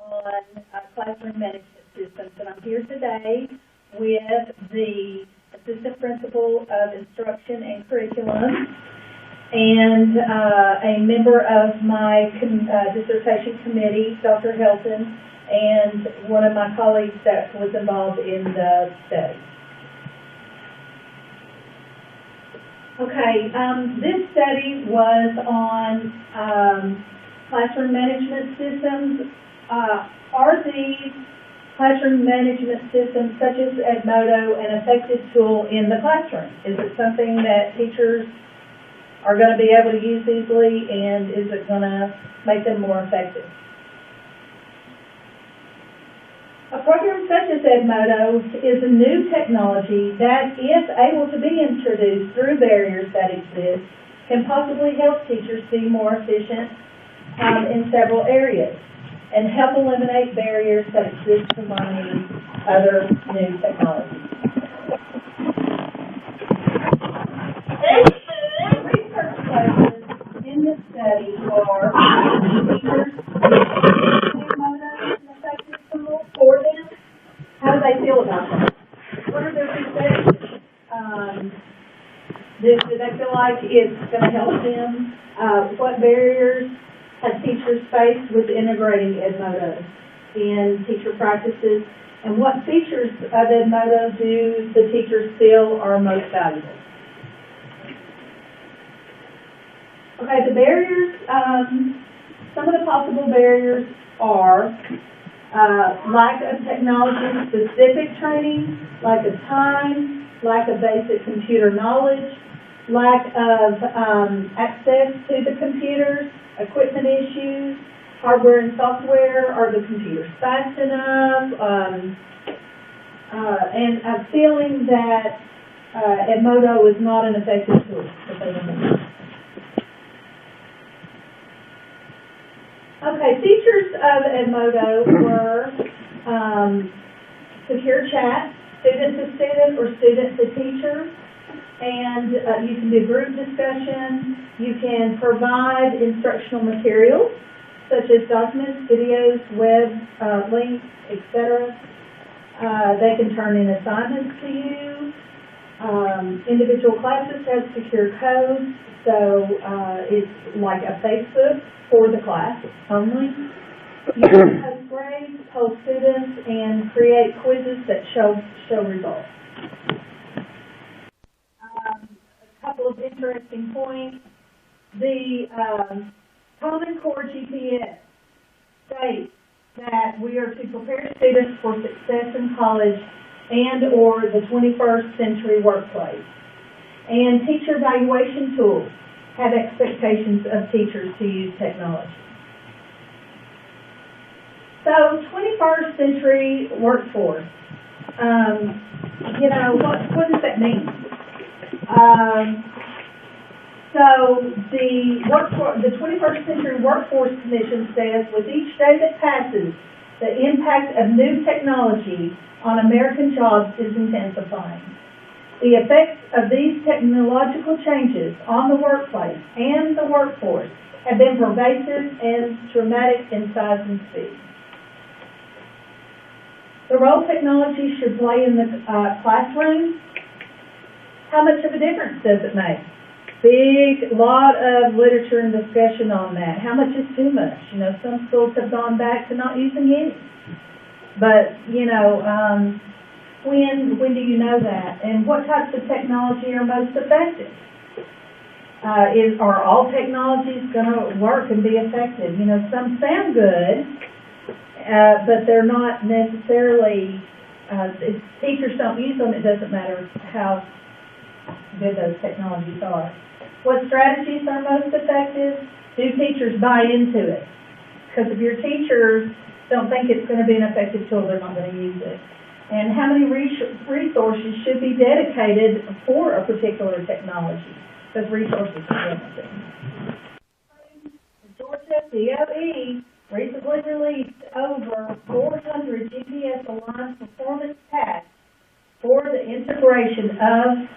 on classroom management systems. And I'm here today with the Assistant Principal of Instruction and Curriculum and a member of my dissertation committee, Dr. Helton, and one of my colleagues that was involved in the study. Okay, this study was on classroom management systems. Are these classroom management systems, such as Edmodo, an effective tool in the classroom? Is it something that teachers are going to be able to use easily, and is it going to make them more effective? A program such as Edmodo is a new technology that, if able to be introduced through barriers that exist, can possibly help teachers be more efficient in several areas and help eliminate barriers that exist to learning other new technologies. Research questions in this study are teachers for them. How do they feel about that? What are their perceptions? Do they feel like it's going to help them? What barriers have teachers faced with integrating Edmodo in teacher practices? And what features of Edmodo do the teachers feel are most valuable? Okay, the barriers, some of the possible barriers are lack of technology-specific training, lack of time, lack of basic computer knowledge, lack of access to the computers, equipment issues, hardware and software. Are the computers fast enough? And a feeling that Edmodo is not an effective tool. Okay, features of Edmodo were secure chat, student to student or student to teacher, and you can do group discussion. You can provide instructional materials such as documents, videos, web links, etc. They can turn in assignments to you. Individual classes have secure codes, so it's like a Facebook for the class only. You can post grades, poll students, and create quizzes that show results. A couple of interesting points. The Common Core GPS states that we are to prepare students for success in college and or the 21st century workplace. And teacher evaluation tools have expectations of teachers to use technology. So, 21st century workforce. What does that mean? So the 21st Century Workforce Commission says, with each day that passes, the impact of new technology on American jobs is intensifying. The effects of these technological changes on the workplace and the workforce have been pervasive and dramatic in size and speed. The role technology should play in the classroom. How much of a difference does it make? Big lot of literature and discussion on that. How much is too much? Some schools have gone back to not using any. But, when do you know that? And what types of technology are most effective? Are all technologies going to work and be effective? Some sound good, but they're not necessarily, if teachers don't use them, it doesn't matter how good those technologies are. What strategies are most effective? Do teachers buy into it? Because if your teachers don't think it's going to be an effective tool, they're not going to use it. And how many resources should be dedicated for a particular technology? Because resources are limited. Georgia DOE recently released over 400 GPS-aligned performance tasks for the integration of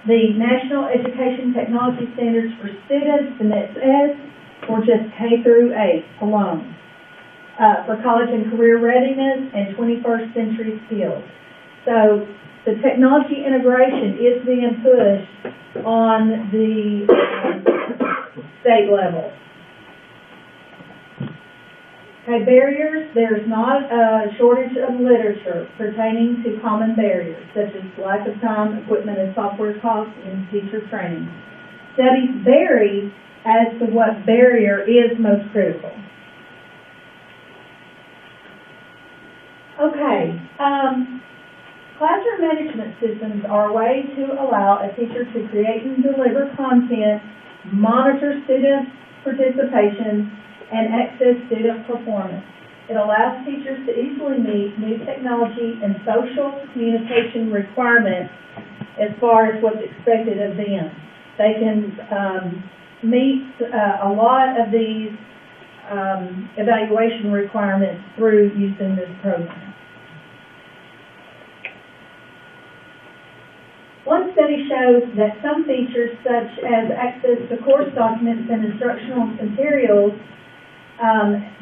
the National Education Technology Standards for students, the NETS, for just K through 8 alone. for college and career readiness and 21st century skills. So the technology integration is being pushed on the state level. Okay, barriers. There's not a shortage of literature pertaining to common barriers, such as lack of time, equipment, and software costs in teacher training. Studies vary as to what barrier is most critical. Okay, classroom management systems are a way to allow a teacher to create and deliver content, monitor student participation, and access student performance. It allows teachers to easily meet new technology and social communication requirements as far as what's expected of them. They can meet a lot of these evaluation requirements through using this program. One study shows that some features, such as access to course documents and instructional materials,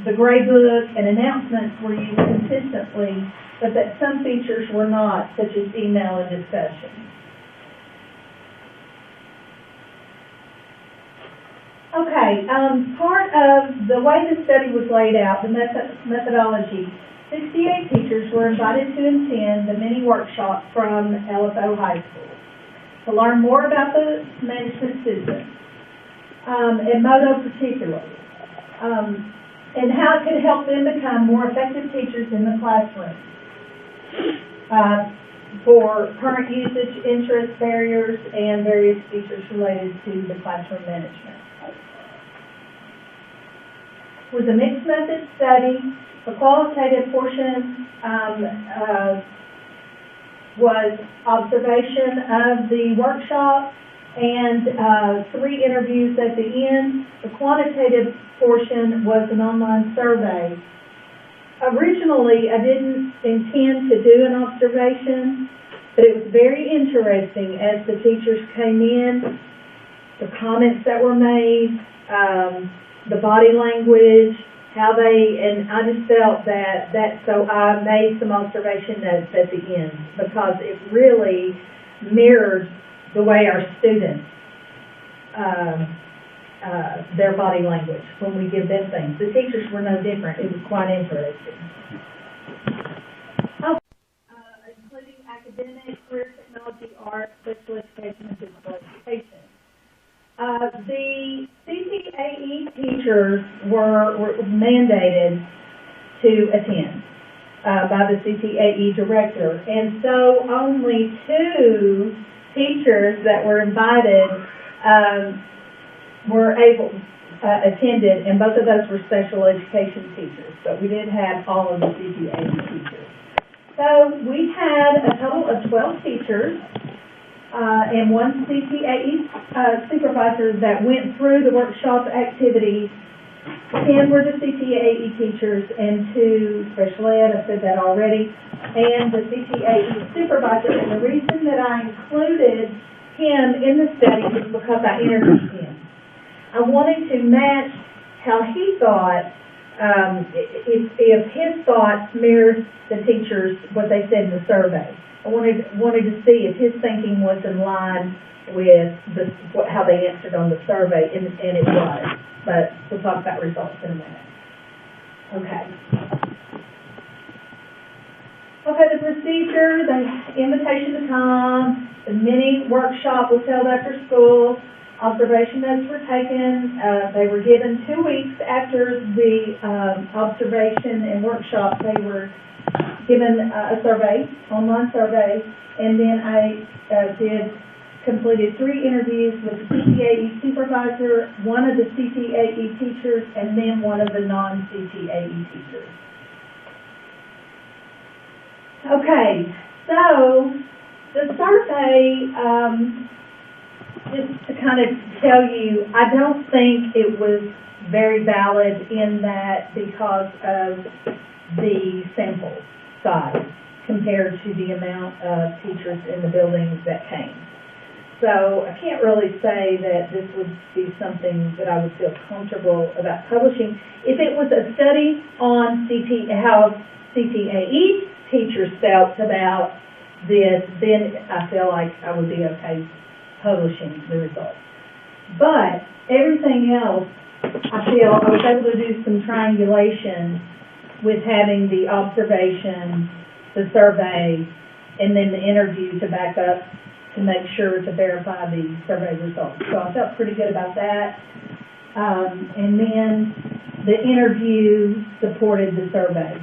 the gray book and announcements were used consistently, but that some features were not, such as email and discussion. Okay, part of the way the study was laid out, the methodology, 68 teachers were invited to attend the mini workshop from LFO High School to learn more about the management system, Edmodo particularly, and how it could help them become more effective teachers in the classroom for current usage, interest, barriers, and various features related to the classroom management. It was a mixed method study. The qualitative portion was observation of the workshop and 3 interviews at the end. The quantitative portion was an online survey. Originally, I didn't intend to do an observation, but it was very interesting as the teachers came in, the comments that were made, the body language, how they, and I just felt so I made some observation notes at the end because it really mirrored the way our students, their body language when we give them things. The teachers were no different. It was quite interesting. Including academic, career technology, art, special education, and physical education. The CTAE teachers were mandated to attend by the CTAE director, and so only 2 teachers that were invited were attended, and both of those were special education teachers, but we did have all of the CTAE teachers. So we had a total of 12 teachers and 1 CTAE supervisor that went through the workshop activities. 10 were the CTAE teachers and 2 special ed, I said that already, and the CTAE supervisor. And the reason that I included him in the study is because I interviewed him. I wanted to match how he thought, if his thoughts mirrored the teachers, what they said in the survey. I wanted to see if his thinking was in line with how they answered on the survey, and it was. But we'll talk about results in a minute. Okay. Okay, the procedure, the invitation to come, the mini workshop was held after school, observation notes were taken, they were given 2 weeks after the observation and workshop. They were given a survey, online survey, and then I completed 3 interviews with the CTAE supervisor, 1 of the CTAE teachers, and then 1 of the non-CTAE teachers. Okay, so the survey, just to kind of tell you, I don't think it was very valid in that because of the sample size compared to the amount of teachers in the buildings that came. So I can't really say that this would be something that I would feel comfortable about publishing. If it was a study on how CTAE teachers felt about this, then I feel like I would be okay publishing the results. But everything else, I feel I was able to do some triangulation with having the observation, the survey, and then the interview to back up to make sure to verify the survey results. So I felt pretty good about that. And then the interview supported the survey.